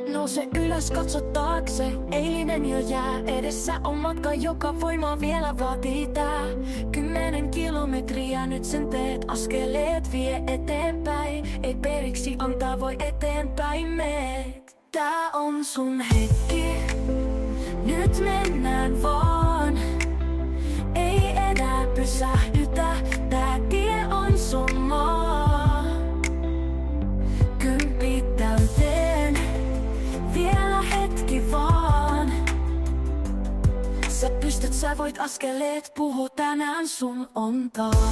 Nouse ylös, katso taakse, eilinen jo jää. Edessä on matka, joka voimaa vielä vaatii tää. 10 kilometriä nyt sen teet, askeleet vie eteenpäin. Ei periksi antaa, voi eteenpäin meet. Tää on sun hetki, nyt mennään vaan. Ei enää pysähdytä, tää tie on sun maa. 10 täyteen, vielä hetki vaan. Sä pystyt, sä voit, askeleet puhuu tänään sun ontaa.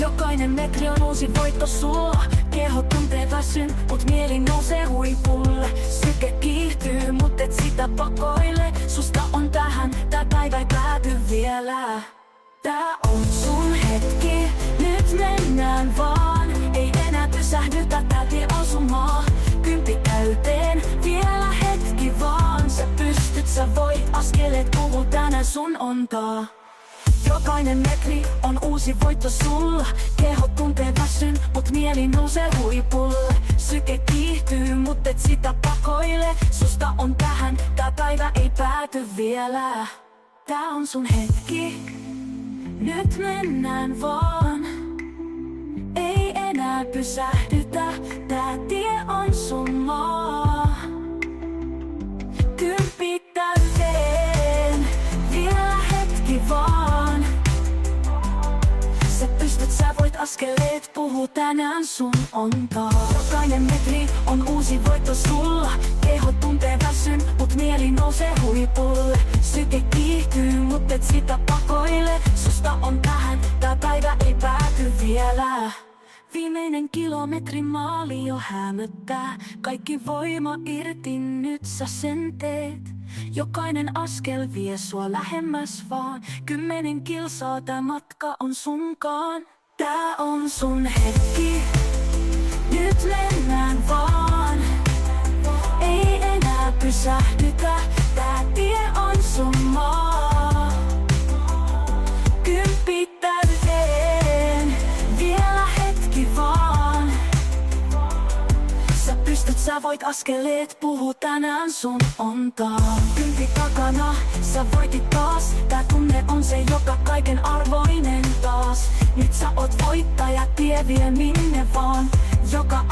Jokainen metri on uusi voitto sulla. Keho tuntee väsyn, mut mieli nousee huipulle. Syke kiihtyy, mut et sitä pakoile. Susta on tähän, tää päivä ei pääty vielä. Tää on sun hetki, nyt mennään vaan. Ei enää pysähdytä, tää tie on sun maa. 10 täyteen, vielä hetki vaan. Sä pystyt, sä voit, askeleet puhuu tänään sun ontaa. Jokainen metri on uusi voitto sulla. Keho tuntee väsyn, mut mieli nousee huipulle. Syke kiihtyy, mut et sitä pakoile. Susta on tähän, tää päivä ei pääty vielä. Tää on sun hetki, nyt mennään vaan. Ei enää pysähdytä, tää tie on sun maa. 10 täyteen, vielä hetki vaan. Sä pystyt, sä voit, askeleet puhuu tänään sun ontaa. Jokainen metri on uusi voitto sulla. Keho tuntee väsyn, mut mieli nousee huipulle. Syke kiihtyy, mut et sitä pakoile. Susta on tähän, tää päivä ei pääty vielä. Viimeinen kilometri maali jo hämöttää. Kaikki voima irti, nyt sä sen teet. Jokainen askel vie sua lähemmäs vaan. 10 kilsaa tää matka on sunkaan. Tää on sun hetki, nyt mennään vaan. Ei enää pysähdytä, tää tie on sun maa. 10 täyteen, vielä hetki vaan. Sä pystyt, sä voit, askeleet puhuu tänään sun ontaa. 10 takana, sä voitit taas. Tää tunne on se, joka kaiken arvoinen taas. Nyt sä oot voittaja, tie vie minne vaan. Joka